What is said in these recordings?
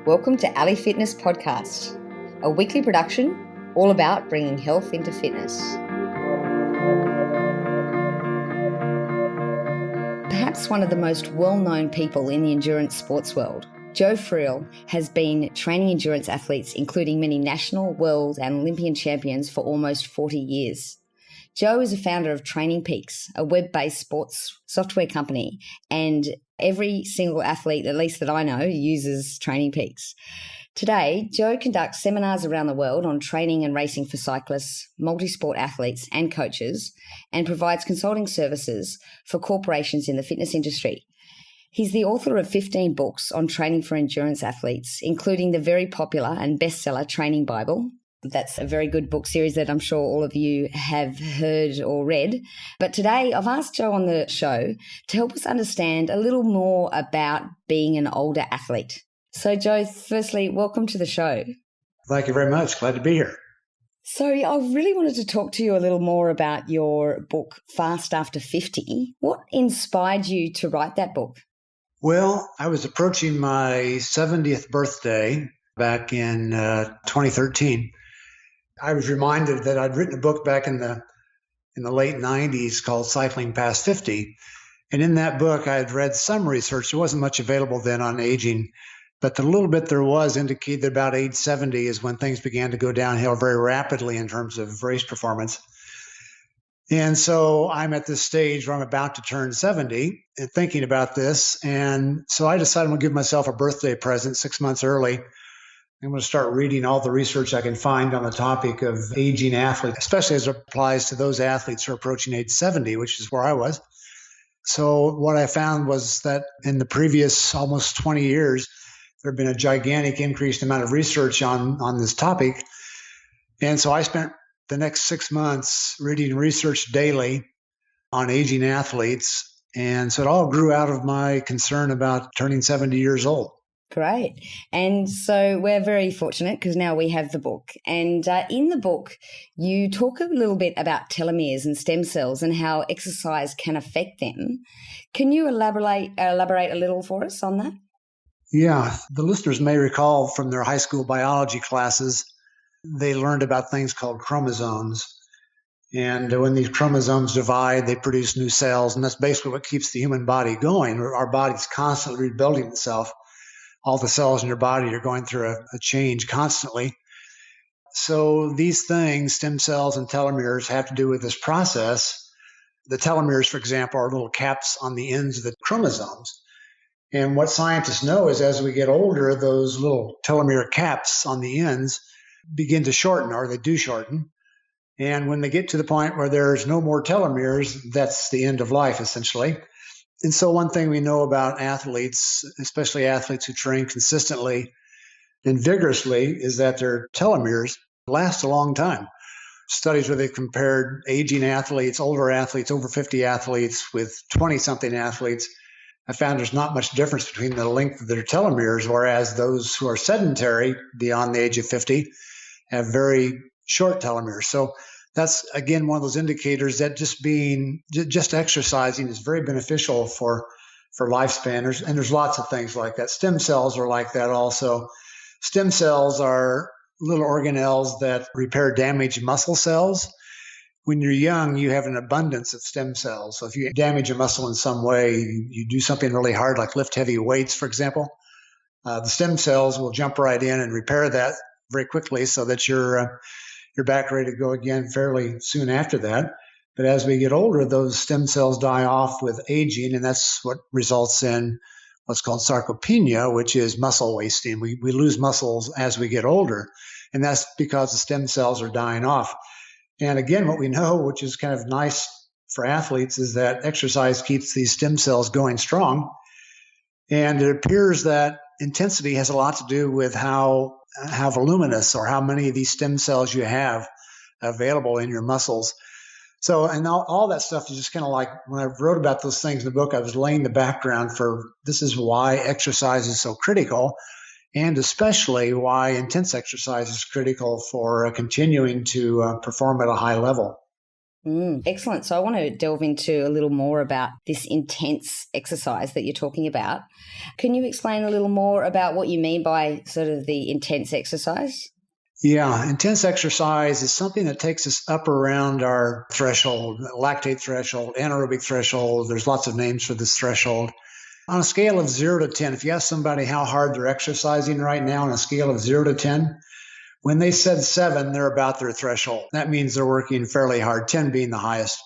Welcome to Ali Fitness Podcast, a weekly production all about bringing health into fitness. Perhaps one of the most well-known people in the endurance sports world, Joe Friel has been training endurance athletes, including many national, world and Olympian champions for almost 40 years. Joe is a founder of TrainingPeaks, a web-based sports software company, and every single athlete, at least that I know, uses TrainingPeaks. Today, Joe conducts seminars around the world on training and racing for cyclists, multi-sport athletes and coaches, and provides consulting services for corporations in the fitness industry. He's the author of 15 books on training for endurance athletes, including the very popular and bestseller Training Bible. That's a very good book series that I'm sure all of you have heard or read. But today I've asked Joe on the show to help us understand a little more about being an older athlete. So Joe, firstly, welcome to the show. Thank you very much. Glad to be here. So I really wanted to talk to you a little more about your book, Fast After 50. What inspired you to write that book? Well, I was approaching my 70th birthday back in 2013. I was reminded that I'd written a book back in the late 90s called Cycling Past 50. And in that book, I had read some research. There wasn't much available then on aging, but the little bit there was indicated that about age 70 is when things began to go downhill very rapidly in terms of race performance. And so I'm at this stage where I'm about to turn 70 and thinking about this. And so I decided I'm going to give myself a birthday present 6 months early. I'm going to start reading all the research I can find on the topic of aging athletes, especially as it applies to those athletes who are approaching age 70, which is where I was. So what I found was that in the previous almost 20 years, there had been a gigantic increased amount of research on this topic. And so I spent the next 6 months reading research daily on aging athletes. And so it all grew out of my concern about turning 70 years old. Great. And so we're very fortunate because now we have the book. And in the book, you talk a little bit about telomeres and stem cells and how exercise can affect them. Can you elaborate a little for us on that? Yeah. The listeners may recall from their high school biology classes, they learned about things called chromosomes. And when these chromosomes divide, they produce new cells. And that's basically what keeps the human body going. Our body's constantly rebuilding itself. All the cells in your body are going through a change constantly. So these things, stem cells and telomeres, have to do with this process. The telomeres, for example, are little caps on the ends of the chromosomes. And what scientists know is as we get older, those little telomere caps on the ends begin to shorten, or they do shorten. And when they get to the point where there's no more telomeres, that's the end of life, essentially. And so one thing we know about athletes, especially athletes who train consistently and vigorously, is that their telomeres last a long time. Studies where they've compared aging athletes, older athletes, over 50 athletes with 20-something athletes, I found there's not much difference between the length of their telomeres, whereas those who are sedentary beyond the age of 50 have very short telomeres. So that's, again, one of those indicators that just exercising is very beneficial for lifespan. And there's lots of things like that. Stem cells are like that also. Stem cells are little organelles that repair damaged muscle cells. When you're young, you have an abundance of stem cells. So if you damage a muscle in some way, you do something really hard, like lift heavy weights, for example, the stem cells will jump right in and repair that very quickly so that you're back ready to go again fairly soon after that. But as we get older, those stem cells die off with aging, and that's what results in what's called sarcopenia, which is muscle wasting. We lose muscles as we get older, and that's because the stem cells are dying off. And again, what we know, which is kind of nice for athletes, is that exercise keeps these stem cells going strong. And it appears that intensity has a lot to do with how voluminous or how many of these stem cells you have available in your muscles. So, and all that stuff is just kind of like when I wrote about those things in the book, I was laying the background for this is why exercise is so critical, and especially why intense exercise is critical for continuing to perform at a high level. Excellent. So I want to delve into a little more about this intense exercise that you're talking about. Can you explain a little more about what you mean by sort of the intense exercise? Yeah, intense exercise is something that takes us up around our threshold, lactate threshold, anaerobic threshold. There's lots of names for this threshold. On a scale of 0 to 10, if you ask somebody how hard they're exercising right now on a scale of 0 to 10, when they said 7, they're about their threshold. That means they're working fairly hard, 10 being the highest.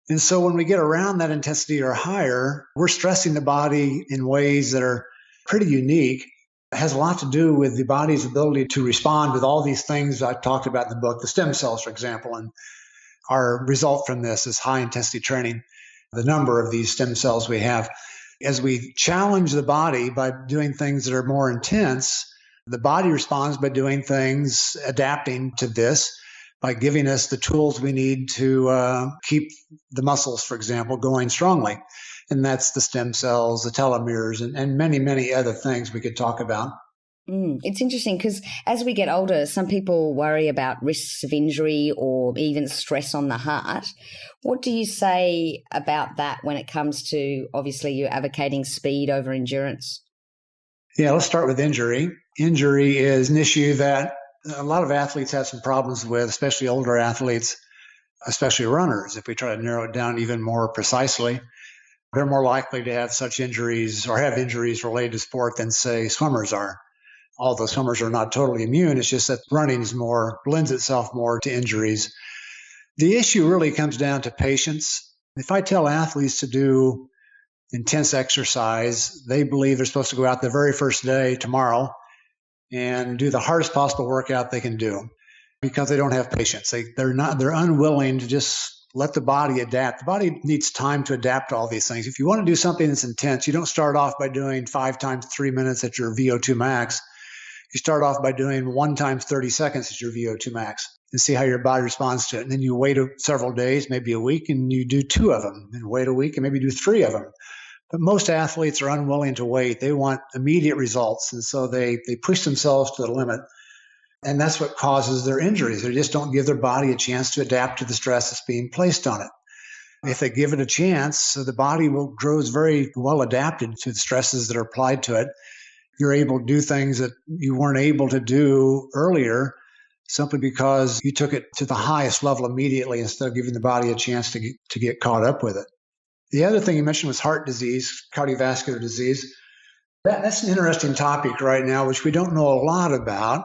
And so when we get around that intensity or higher, we're stressing the body in ways that are pretty unique. It has a lot to do with the body's ability to respond with all these things I talked about in the book, the stem cells, for example. And our result from this is high intensity training, the number of these stem cells we have. As we challenge the body by doing things that are more intense, the body responds by doing things, adapting to this, by giving us the tools we need to keep the muscles, for example, going strongly. And that's the stem cells, the telomeres, and many, many other things we could talk about. It's interesting because as we get older, some people worry about risks of injury or even stress on the heart. What do you say about that when it comes to, obviously, you're advocating speed over endurance? Yeah, let's start with injury. Injury is an issue that a lot of athletes have some problems with, especially older athletes, especially runners. If we try to narrow it down even more precisely, they're more likely to have such injuries or have injuries related to sport than, say, swimmers are. Although swimmers are not totally immune, it's just that running lends itself more to injuries. The issue really comes down to patience. If I tell athletes to do intense exercise, they believe they're supposed to go out the very first day, tomorrow, and do the hardest possible workout they can do because they don't have patience. They're unwilling to just let the body adapt. The body needs time to adapt to all these things. If you want to do something that's intense, you don't start off by doing 5 times 3 minutes at your VO2 max. You start off by doing 1 times 30 seconds at your VO2 max and see how your body responds to it. And then you wait several days, maybe a week, and you do 2 of them, and wait a week and maybe do 3 of them. But most athletes are unwilling to wait. They want immediate results. And so they push themselves to the limit. And that's what causes their injuries. They just don't give their body a chance to adapt to the stress that's being placed on it. If they give it a chance, the body grows very well adapted to the stresses that are applied to it. You're able to do things that you weren't able to do earlier simply because you took it to the highest level immediately instead of giving the body a chance to get caught up with it. The other thing you mentioned was heart disease, cardiovascular disease. That's an interesting topic right now, which we don't know a lot about.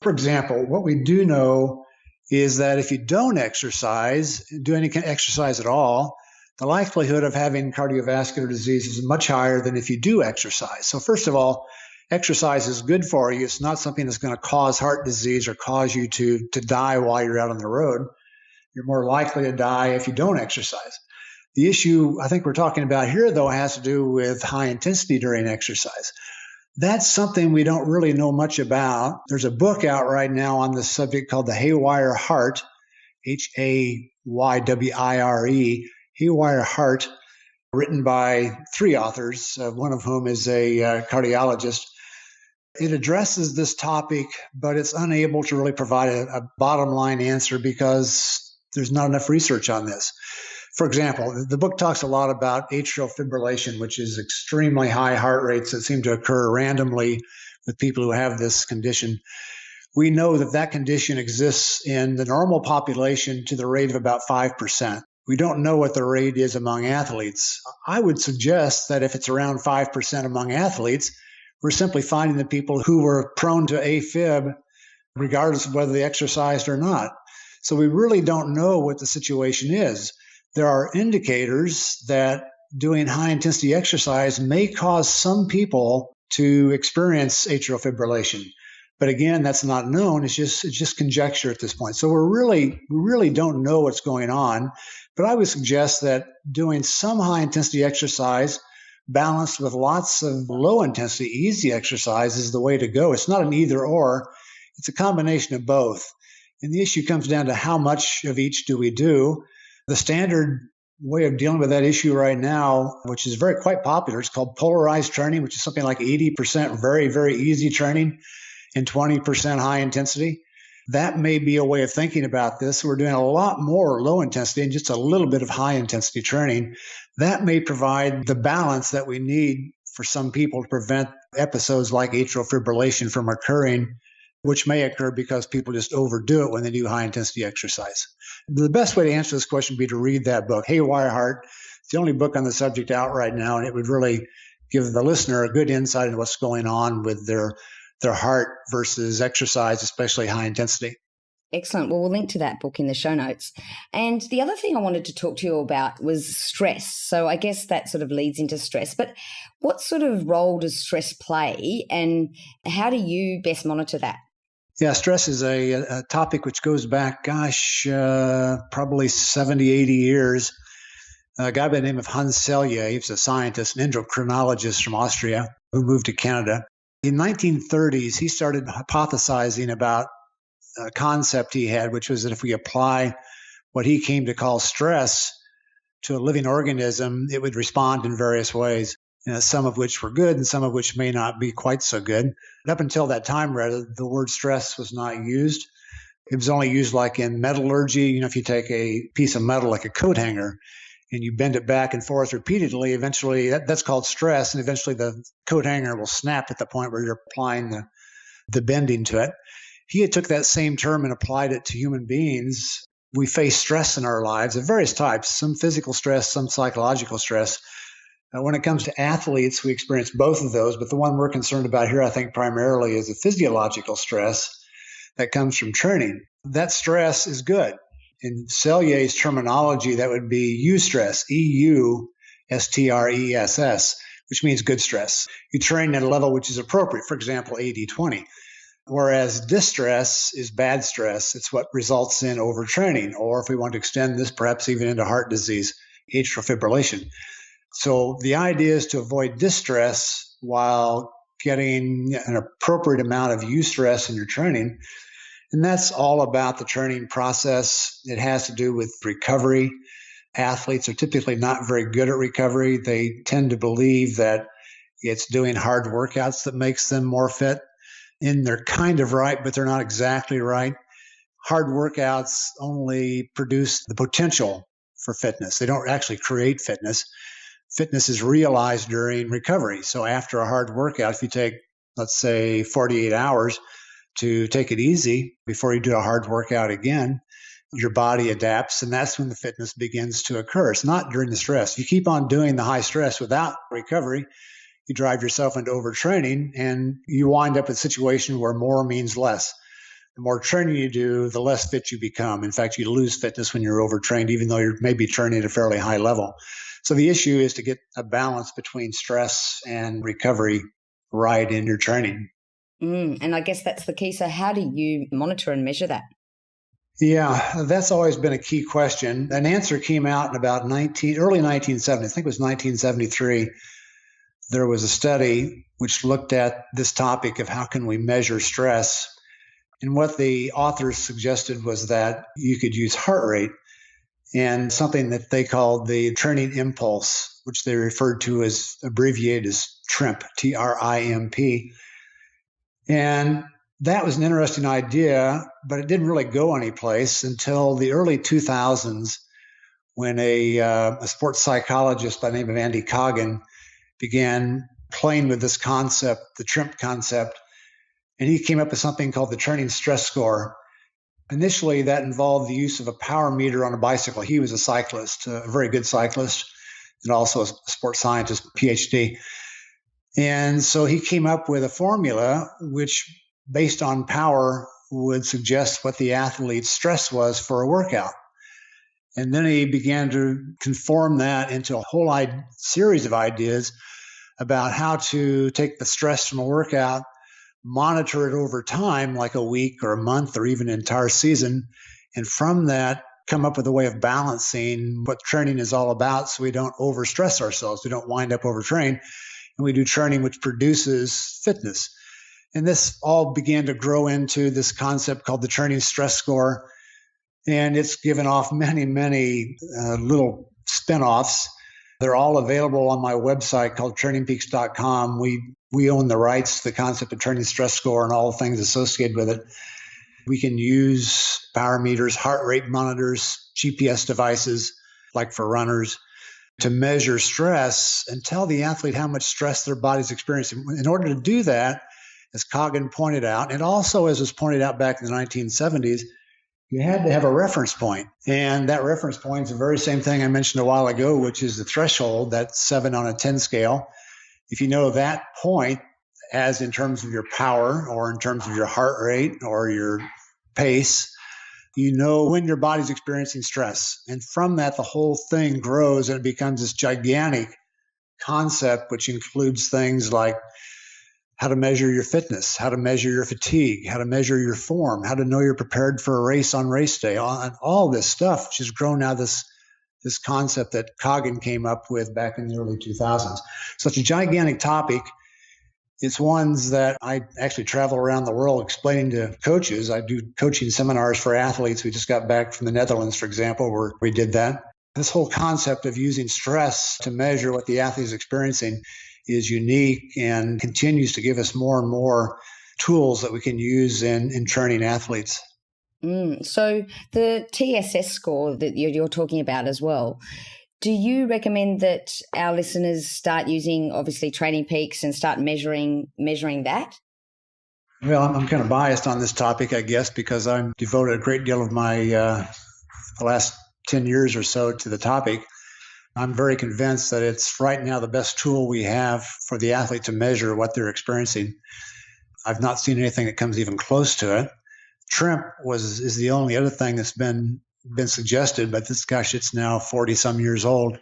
For example, what we do know is that if you don't exercise, do any kind of exercise at all, the likelihood of having cardiovascular disease is much higher than if you do exercise. So first of all, exercise is good for you. It's not something that's going to cause heart disease or cause you to die while you're out on the road. You're more likely to die if you don't exercise. The issue I think we're talking about here, though, has to do with high intensity during exercise. That's something we don't really know much about. There's a book out right now on this subject called The Haywire Heart, Haywire, Haywire Heart, written by 3 authors, one of whom is a cardiologist. It addresses this topic, but it's unable to really provide a bottom line answer because there's not enough research on this. For example, the book talks a lot about atrial fibrillation, which is extremely high heart rates that seem to occur randomly with people who have this condition. We know that condition exists in the normal population to the rate of about 5%. We don't know what the rate is among athletes. I would suggest that if it's around 5% among athletes, we're simply finding the people who were prone to AFib, regardless of whether they exercised or not. So we really don't know what the situation is. There are indicators that doing high-intensity exercise may cause some people to experience atrial fibrillation. But again, that's not known. It's just conjecture at this point. So we really don't know what's going on. But I would suggest that doing some high-intensity exercise balanced with lots of low-intensity, easy exercise is the way to go. It's not an either-or. It's a combination of both. And the issue comes down to how much of each do we do. The standard way of dealing with that issue right now, which is quite popular, it's called polarized training, which is something like 80% very, very easy training and 20% high intensity. that may be a way of thinking about this. We're doing a lot more low intensity and just a little bit of high intensity training. That may provide the balance that we need for some people to prevent episodes like atrial fibrillation from occurring, which may occur because people just overdo it when they do high intensity exercise. The best way to answer this question would be to read that book, Haywire Heart. It's the only book on the subject out right now, and it would really give the listener a good insight into what's going on with their heart versus exercise, especially high intensity. Excellent. Well, we'll link to that book in the show notes. And the other thing I wanted to talk to you about was stress. So I guess that sort of leads into stress. But what sort of role does stress play, and how do you best monitor that? Yeah, stress is a topic which goes back, probably 70, 80 years. A guy by the name of Hans Selye, he was a scientist, an endocrinologist from Austria who moved to Canada. In the 1930s, he started hypothesizing about a concept he had, which was that if we apply what he came to call stress to a living organism, it would respond in various ways, some of which were good and some of which may not be quite so good. But up until that time, rather, the word stress was not used. It was only used like in metallurgy. If you take a piece of metal like a coat hanger and you bend it back and forth repeatedly, eventually that's called stress, and eventually the coat hanger will snap at the point where you're applying the bending to it. He took that same term and applied it to human beings. We face stress in our lives of various types, some physical stress, some psychological stress. When it comes to athletes, we experience both of those, but the one we're concerned about here, I think, primarily is the physiological stress that comes from training. That stress is good. In Selye's terminology, that would be eustress, EUSTRESS, which means good stress. You train at a level which is appropriate, for example, 80-20. Whereas distress is bad stress. It's what results in overtraining, or if we want to extend this, perhaps even into heart disease, atrial fibrillation. So the idea is to avoid distress while getting an appropriate amount of eustress in your training. And that's all about the training process. It has to do with recovery. Athletes are typically not very good at recovery. They tend to believe that it's doing hard workouts that makes them more fit. And they're kind of right, but they're not exactly right. Hard workouts only produce the potential for fitness. They don't actually create fitness. Fitness is realized during recovery. So after a hard workout, if you take, let's say, 48 hours to take it easy before you do a hard workout again, your body adapts, and that's when the fitness begins to occur. It's not during the stress. If you keep on doing the high stress without recovery, you drive yourself into overtraining, and you wind up in a situation where more means less. The more training you do, the less fit you become. In fact, you lose fitness when you're overtrained, even though you're maybe training at a fairly high level. So the issue is to get a balance between stress and recovery right in your training. And I guess that's the key. So how do you monitor and measure that? Yeah, that's always been a key question. An answer came out in about early 1970s. I think it was 1973. There was a study which looked at this topic of how can we measure stress. And what the authors suggested was that you could use heart rate and something that they called the training impulse, which they referred to as abbreviated as TRIMP, T-R-I-M-P. And that was an interesting idea, but it didn't really go anyplace until the early 2000s when a sports psychologist by the name of Andy Coggan began playing with this concept, the TRIMP concept, and he came up with something called the training stress score. Initially, that involved the use of a power meter on a bicycle. He was a cyclist, a very good cyclist, and also a sports scientist, PhD. And so he came up with a formula which, based on power, would suggest what the athlete's stress was for a workout. And then he began to conform that into a whole series of ideas about how to take the stress from a workout, monitor it over time, like a week or a month or even an entire season, and from that come up with a way of balancing what training is all about so we don't overstress ourselves, we don't wind up overtrained, and we do training which produces fitness. And this all began to grow into this concept called the training stress score, and it's given off many, many little spinoffs. They're all available on my website called TrainingPeaks.com. We own the rights to the concept of training stress score and all the things associated with it. We can use power meters, heart rate monitors, GPS devices, like for runners, to measure stress and tell the athlete how much stress their body's experiencing. In order to do that, as Coggin pointed out, and also as was pointed out back in the 1970s, you had to have a reference point. And that reference point is the very same thing I mentioned a while ago, which is the threshold, that 7 on a 10 scale. If you know that point, as in terms of your power or in terms of your heart rate or your pace, you know when your body's experiencing stress. And from that, the whole thing grows and it becomes this gigantic concept, which includes things like how to measure your fitness, how to measure your fatigue, how to measure your form, how to know you're prepared for a race on race day. All this stuff which has grown out of this concept that Coggin came up with back in the early 2000s. So it's a gigantic topic. It's ones that I actually travel around the world explaining to coaches. I do coaching seminars for athletes. We just got back from the Netherlands, for example, where we did that. This whole concept of using stress to measure what the athlete is experiencing is unique and continues to give us more and more tools that we can use in training athletes. So the TSS score that you're talking about as well, do you recommend that our listeners start using, obviously, TrainingPeaks and start measuring that? Well, I'm kind of biased on this topic, I guess, because I've devoted a great deal of my the last 10 years or so to the topic. I'm very convinced that it's right now the best tool we have for the athlete to measure what they're experiencing. I've not seen anything that comes even close to it. TRIMP is the only other thing that's been suggested, but it's now 40 some years old.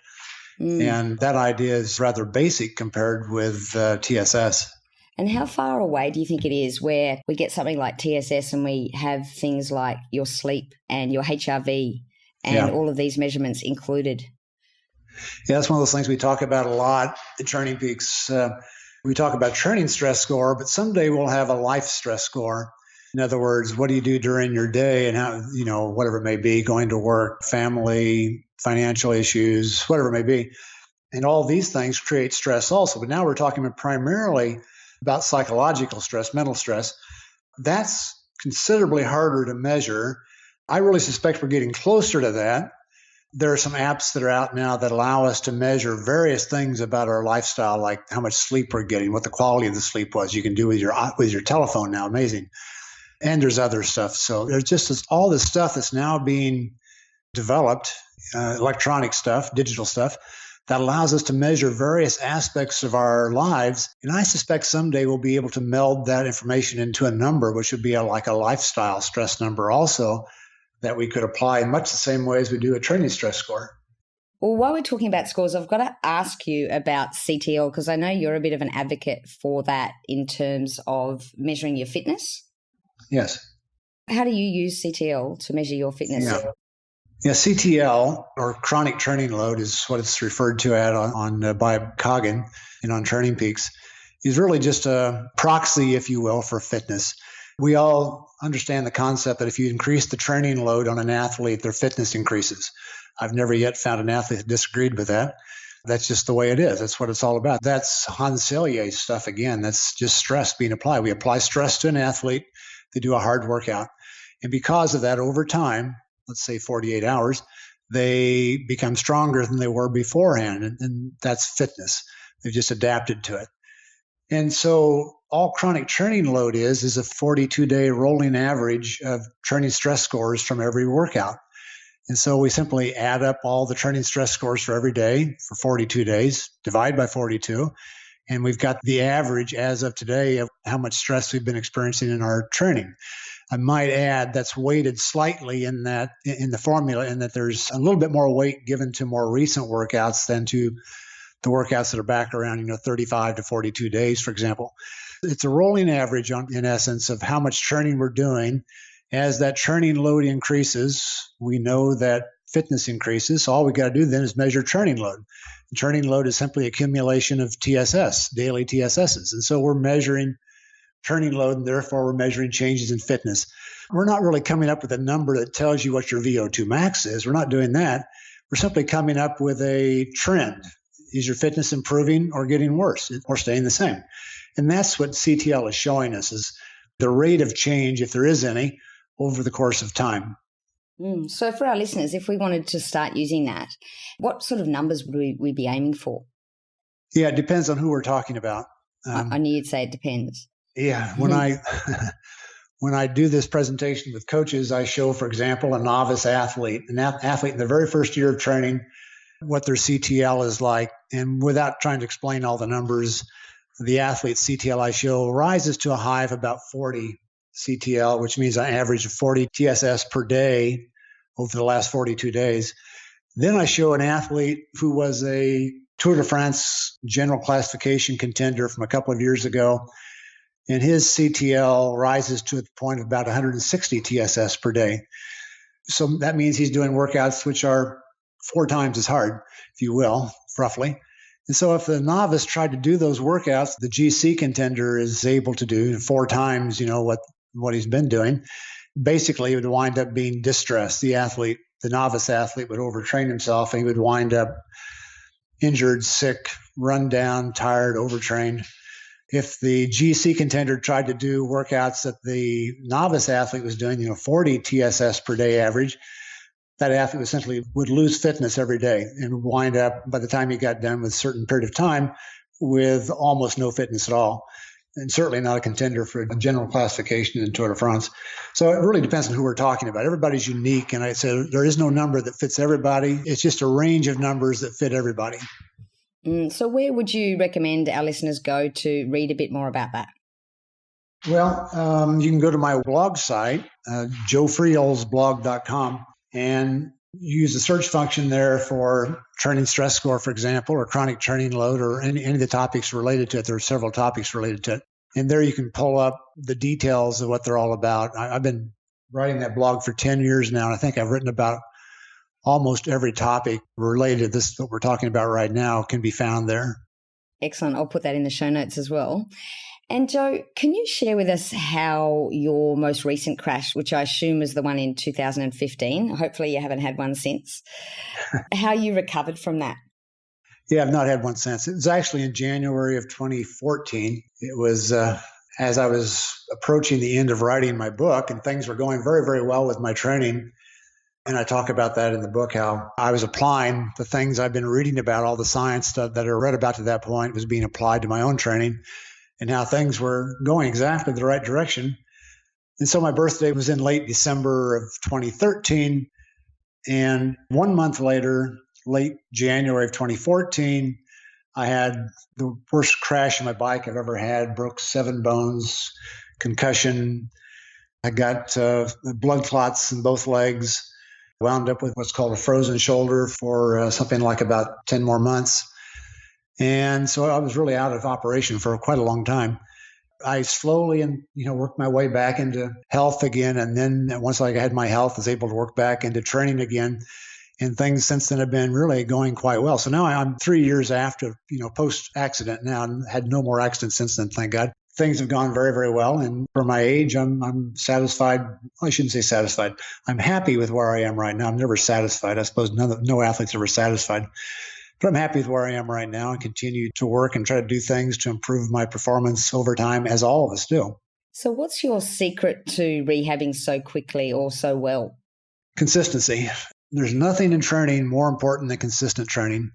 And that idea is rather basic compared with TSS. And how far away do you think it is where we get something like TSS and we have things like your sleep and your HRV and all of these measurements included? Yeah, that's one of those things we talk about a lot at TrainingPeaks. We talk about training stress score, but someday we'll have a life stress score. In other words, what do you do during your day and how, whatever it may be, going to work, family, financial issues, whatever it may be. And all these things create stress also. But now we're talking primarily about psychological stress, mental stress. That's considerably harder to measure. I really suspect we're getting closer to that. There are some apps that are out now that allow us to measure various things about our lifestyle, like how much sleep we're getting, what the quality of the sleep was. You can do with your telephone now. Amazing. And there's other stuff. So there's just all this stuff that's now being developed, electronic stuff, digital stuff, that allows us to measure various aspects of our lives. And I suspect someday we'll be able to meld that information into a number, which would be like a lifestyle stress number also, that we could apply in much the same way as we do a training stress score. Well, while we're talking about scores, I've got to ask you about CTL, because I know you're a bit of an advocate for that in terms of measuring your fitness. Yes. How do you use CTL to measure your fitness? Yeah, CTL, or chronic training load, is what it's referred to by Coggin and on TrainingPeaks, is really just a proxy, if you will, for fitness. We all understand the concept that if you increase the training load on an athlete, their fitness increases. I've never yet found an athlete that disagreed with that. That's just the way it is. That's what it's all about. That's Hans Selye stuff again. That's just stress being applied. We apply stress to an athlete. They do a hard workout. And because of that, over time, let's say 48 hours, they become stronger than they were beforehand. And that's fitness. They've just adapted to it. And so all chronic training load is a 42-day rolling average of training stress scores from every workout. And so we simply add up all the training stress scores for every day for 42 days, divide by 42, and we've got the average as of today of how much stress we've been experiencing in our training. I might add that's weighted slightly in the formula, in that there's a little bit more weight given to more recent workouts than to the workouts that are back around 35 to 42 days, for example. It's a rolling average in essence of how much training we're doing. As that training load increases, we know that fitness increases. So all we got to do then is measure training load. And training load is simply accumulation of TSS, daily TSSs. And so we're measuring training load, and therefore we're measuring changes in fitness. We're not really coming up with a number that tells you what your VO2 max is. We're not doing that. We're simply coming up with a trend. Is your fitness improving or getting worse or staying the same? And that's what CTL is showing us, is the rate of change, if there is any, over the course of time. So for our listeners, if we wanted to start using that, what sort of numbers would we be aiming for? Yeah, it depends on who we're talking about. I knew you'd say it depends. Yeah, when I do this presentation with coaches, I show, for example, a novice athlete, an athlete in the very first year of training, what their CTL is like. And without trying to explain all the numbers, the athlete's CTL I show rises to a high of about 40 CTL, which means an average of 40 TSS per day over the last 42 days. Then I show an athlete who was a Tour de France general classification contender from a couple of years ago, and his CTL rises to the point of about 160 TSS per day. So that means he's doing workouts which are 4 times as hard, if you will, roughly. And so if the novice tried to do those workouts, the GC contender is able to do 4 times, what he's been doing. Basically, it would wind up being distress. The novice athlete would overtrain himself, and he would wind up injured, sick, run down, tired, overtrained. If the GC contender tried to do workouts that the novice athlete was doing, 40 TSS per day average, that athlete essentially would lose fitness every day and wind up, by the time he got done with a certain period of time, with almost no fitness at all, and certainly not a contender for a general classification in Tour de France. So it really depends on who we're talking about. Everybody's unique, and I said there is no number that fits everybody. It's just a range of numbers that fit everybody. So where would you recommend our listeners go to read a bit more about that? Well, you can go to my blog site, joefrielsblog.com, and use the search function there for training stress score, for example, or chronic training load, or any of the topics related to it. There are several topics related to it. And there you can pull up the details of what they're all about. I've been writing that blog for 10 years now, and I think I've written about almost every topic related to this, what we're talking about right now, can be found there. Excellent. I'll put that in the show notes as well. And Joe, can you share with us how your most recent crash, which I assume was the one in 2015, hopefully you haven't had one since, how you recovered from that? Yeah, I've not had one since. It was actually in January of 2014. It was as I was approaching the end of writing my book, and things were going very, very well with my training. And I talk about that in the book, how I was applying the things I've been reading about, all the science stuff that I read about to that point was being applied to my own training, and how things were going exactly the right direction. And so my birthday was in late December of 2013. And 1 month later, late January of 2014, I had the worst crash on my bike I've ever had, broke 7 bones, concussion. I got blood clots in both legs, wound up with what's called a frozen shoulder for something like about 10 more months. And so I was really out of operation for quite a long time. I slowly worked my way back into health again. And then once I had my health, I was able to work back into training again. And things since then have been really going quite well. So now I'm 3 years after, post-accident now, and had no more accidents since then, thank God. Things have gone very, very well. And for my age, I'm satisfied. Well, I shouldn't say satisfied. I'm happy with where I am right now. I'm never satisfied. I suppose no athlete's ever satisfied. But I'm happy with where I am right now and continue to work and try to do things to improve my performance over time, as all of us do. So what's your secret to rehabbing so quickly or so well? Consistency. There's nothing in training more important than consistent training.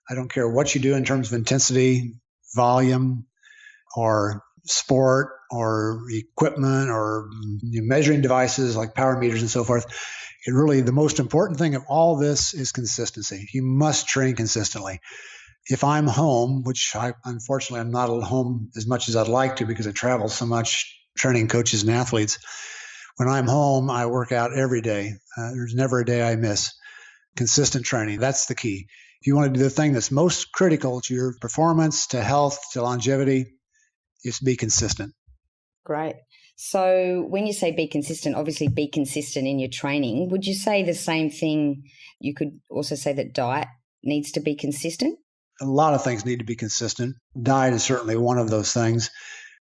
I don't care what you do in terms of intensity, volume, or sport, or equipment, or measuring devices like power meters and so forth. It really, the most important thing of all this is consistency. You must train consistently. If I'm home, which unfortunately I'm not at home as much as I'd like to because I travel so much training coaches and athletes. When I'm home, I work out every day. There's never a day I miss. Consistent training, that's the key. If you want to do the thing that's most critical to your performance, to health, to longevity, is to be consistent. Great. So when you say be consistent, obviously be consistent in your training. Would you say the same thing? You could also say that diet needs to be consistent? A lot of things need to be consistent. Diet is certainly one of those things.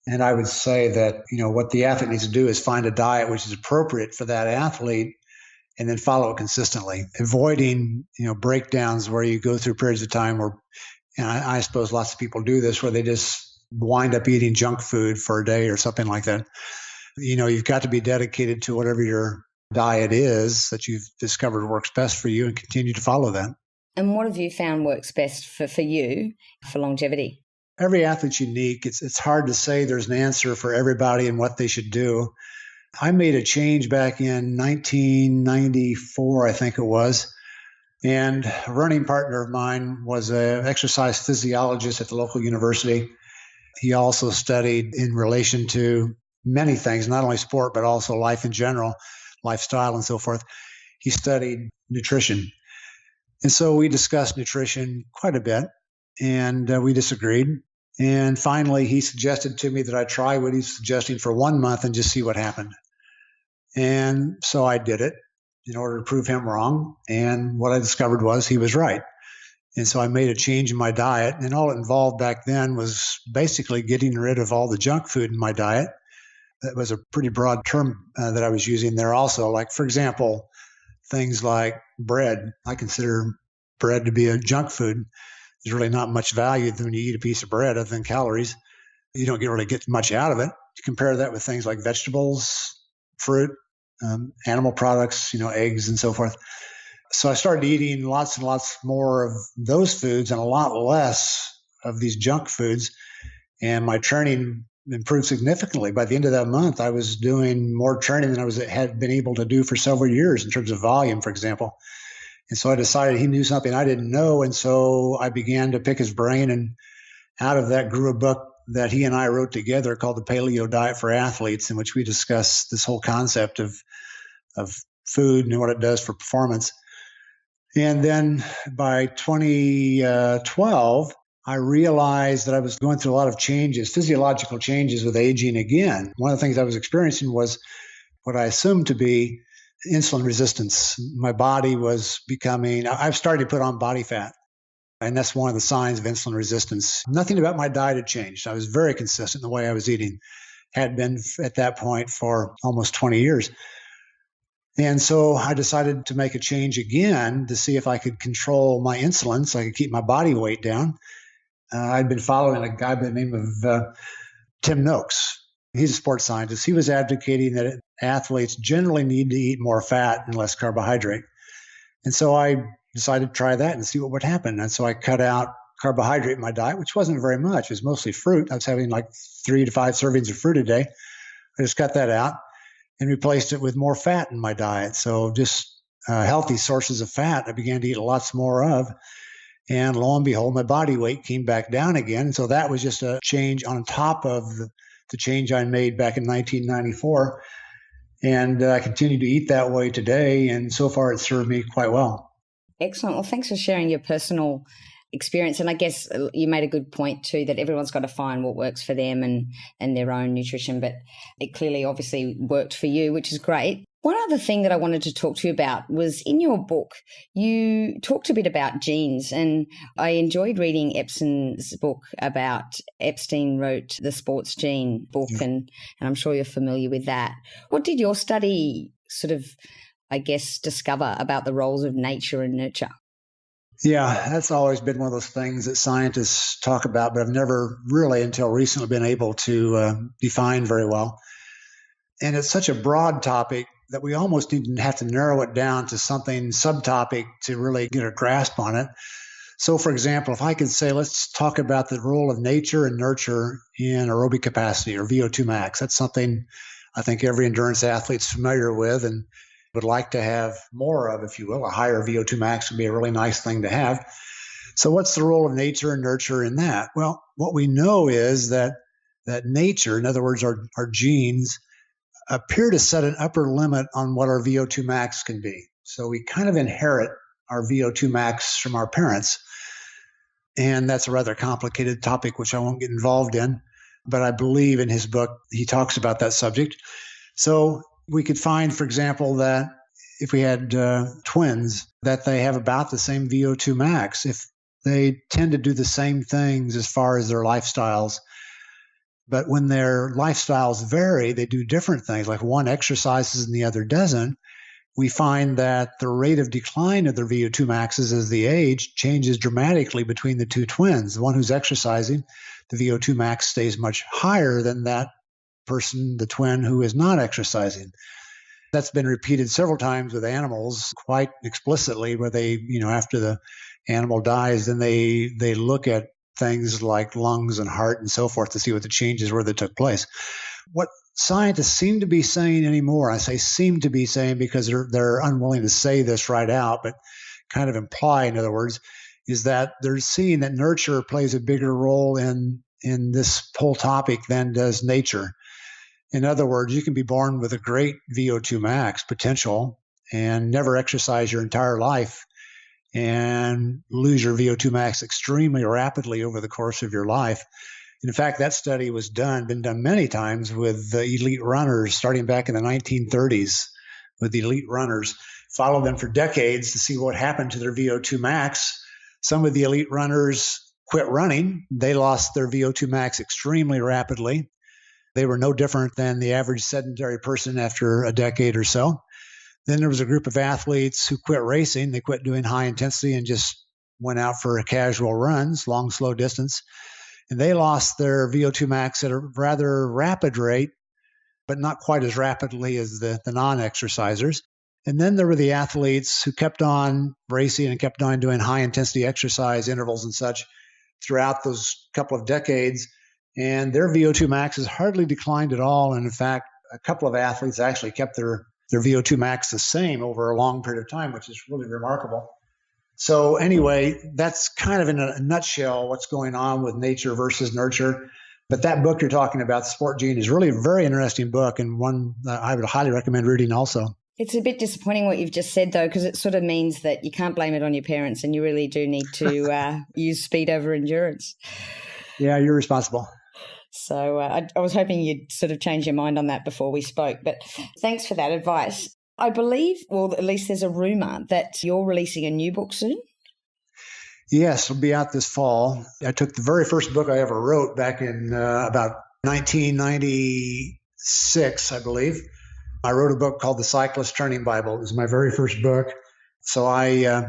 And I would say that, what the athlete needs to do is find a diet which is appropriate for that athlete and then follow it consistently, avoiding, breakdowns where you go through periods of time where, and I suppose lots of people do this, where they just wind up eating junk food for a day or something like that. You've got to be dedicated to whatever your diet is that you've discovered works best for you and continue to follow that. And what have you found works best for you for longevity? Every athlete's unique. It's hard to say there's an answer for everybody and what they should do. I made a change back in 1994, I think it was. And a running partner of mine was an exercise physiologist at the local university. He also studied in relation to many things, not only sport, but also life in general, lifestyle and so forth. He studied nutrition. And so we discussed nutrition quite a bit, and we disagreed. And finally, he suggested to me that I try what he's suggesting for 1 month and just see what happened. And so I did it in order to prove him wrong. And what I discovered was he was right. And so I made a change in my diet. And all it involved back then was basically getting rid of all the junk food in my diet. That was a pretty broad term that I was using there also. Like, for example, things like bread. I consider bread to be a junk food. There's really not much value when you eat a piece of bread other than calories. You don't really get much out of it. You compare that with things like vegetables, fruit, animal products, eggs and so forth. So I started eating lots and lots more of those foods and a lot less of these junk foods. And my training improved significantly. By the end of that month, I was doing more training than had been able to do for several years in terms of volume, for example. And so I decided he knew something I didn't know. And so I began to pick his brain. And out of that grew a book that he and I wrote together called The Paleo Diet for Athletes, in which we discuss this whole concept of food and what it does for performance. And then by 2012, I realized that I was going through a lot of changes, physiological changes with aging again. One of the things I was experiencing was what I assumed to be insulin resistance. My body was I've started to put on body fat. And that's one of the signs of insulin resistance. Nothing about my diet had changed. I was very consistent in the way I was eating, had been at that point for almost 20 years. And so I decided to make a change again to see if I could control my insulin so I could keep my body weight down. I'd been following a guy by the name of Tim Noakes. He's a sports scientist. He was advocating that athletes generally need to eat more fat and less carbohydrate. And so I decided to try that and see what would happen. And so I cut out carbohydrate in my diet, which wasn't very much. It was mostly fruit. I was having like 3 to 5 servings of fruit a day. I just cut that out and replaced it with more fat in my diet. So just healthy sources of fat I began to eat lots more of. And lo and behold, my body weight came back down again. And so that was just a change on top of the change I made back in 1994. And I continue to eat that way today. And so far, it's served me quite well. Excellent. Well, thanks for sharing your personal experience. And I guess you made a good point too, that everyone's got to find what works for them and their own nutrition. But it clearly obviously worked for you, which is great. One other thing that I wanted to talk to you about was in your book, you talked a bit about genes, and I enjoyed reading Epstein's book Epstein wrote the Sports Gene book, yeah. and I'm sure you're familiar with that. What did your study sort of, I guess, discover about the roles of nature and nurture? Yeah, that's always been one of those things that scientists talk about, but I've never really until recently been able to define very well. And it's such a broad topic that we almost even have to narrow it down to something subtopic to really get a grasp on it. So, for example, if I could say, let's talk about the role of nature and nurture in aerobic capacity or VO2 max. That's something I think every endurance athlete's familiar with and would like to have more of, if you will. A higher VO2 max would be a really nice thing to have. So what's the role of nature and nurture in that? Well, what we know is that nature, in other words, our genes, appear to set an upper limit on what our VO2 max can be. So we kind of inherit our VO2 max from our parents. And that's a rather complicated topic, which I won't get involved in. But I believe in his book, he talks about that subject. So we could find, for example, that if we had twins, that they have about the same VO2 max. If they tend to do the same things as far as their lifestyles, but when their lifestyles vary, they do different things, like one exercises and the other doesn't. We find that the rate of decline of their VO2 maxes as they age changes dramatically between the two twins. The one who's exercising, the VO2 max stays much higher than that person, the twin, who is not exercising. That's been repeated several times with animals quite explicitly, where they, after the animal dies, then they look at things like lungs and heart and so forth to see what the changes were that took place. What scientists seem to be saying anymore, I say seem to be saying because they're unwilling to say this right out, but kind of imply, in other words, is that they're seeing that nurture plays a bigger role in this whole topic than does nature. In other words, you can be born with a great VO2 max potential and never exercise your entire life and lose your VO2 max extremely rapidly over the course of your life. In fact, that study was been done many times with the elite runners starting back in the 1930s with the elite runners. Followed them for decades to see what happened to their VO2 max. Some of the elite runners quit running. They lost their VO2 max extremely rapidly. They were no different than the average sedentary person after a decade or so. Then there was a group of athletes who quit racing. They quit doing high intensity and just went out for casual runs, long, slow distance. And they lost their VO2 max at a rather rapid rate, but not quite as rapidly as the non-exercisers. And then there were the athletes who kept on racing and kept on doing high intensity exercise intervals and such throughout those couple of decades. And their VO2 maxes hardly declined at all. And in fact, a couple of athletes actually kept their VO2 max the same over a long period of time, which is really remarkable. So anyway, that's kind of in a nutshell what's going on with nature versus nurture. But that book you're talking about, Sport Gene, is really a very interesting book and one that I would highly recommend reading also. It's a bit disappointing what you've just said, though, because it sort of means that you can't blame it on your parents and you really do need to use speed over endurance. Yeah, you're responsible. So I was hoping you'd sort of change your mind on that before we spoke, but thanks for that advice. I believe, well, at least there's a rumor that you're releasing a new book soon. Yes, it'll be out this fall. I took the very first book I ever wrote back in about 1996, I believe. I wrote a book called The Cyclist Training Bible. It was my very first book. So I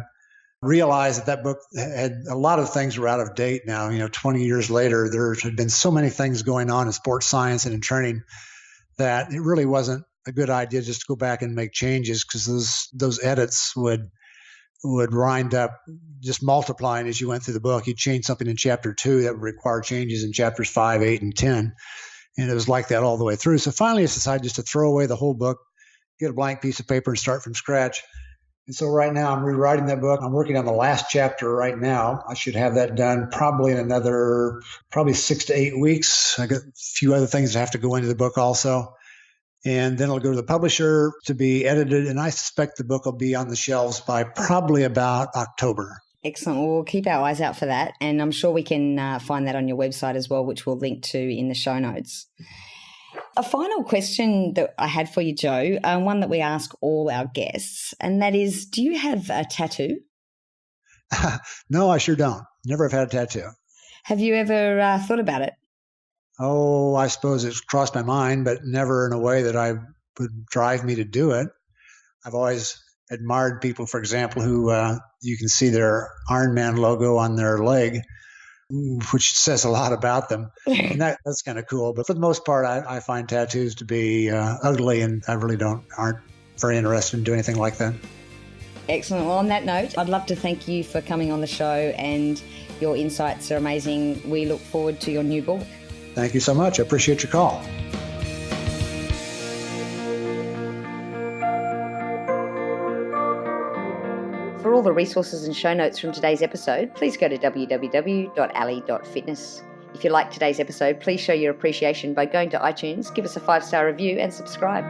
realized that book had a lot of things were out of date now. 20 years later, there had been so many things going on in sports science and in training that it really wasn't a good idea just to go back and make changes, because those edits would wind up just multiplying as you went through the book. You'd change something in chapter 2 that would require changes in chapters 5, 8, and 10. And it was like that all the way through. So finally I decided just to throw away the whole book, get a blank piece of paper and start from scratch. And so right now I'm rewriting that book. I'm working on the last chapter right now. I should have that done probably in another 6 to 8 weeks. I got a few other things that have to go into the book also. And then it'll go to the publisher to be edited. And I suspect the book will be on the shelves by probably about October. Excellent. Well, we'll keep our eyes out for that. And I'm sure we can find that on your website as well, which we'll link to in the show notes. A final question that I had for you, Joe, one that we ask all our guests, and that is, do you have a tattoo? No, I sure don't. Never have had a tattoo. Have you ever thought about it? Oh, I suppose it's crossed my mind, but never in a way that I would drive me to do it. I've always admired people, for example, who you can see their Ironman logo on their leg, which says a lot about them. And that's kind of cool. But for the most part, I find tattoos to be ugly, and I really aren't very interested in doing anything like that. Excellent. Well, on that note, I'd love to thank you for coming on the show, and your insights are amazing. We look forward to your new book. Thank you so much. I appreciate your call. For all the resources and show notes from today's episode, please go to www.ali.fitness. If you liked today's episode, please show your appreciation by going to iTunes, give us a 5-star review and subscribe.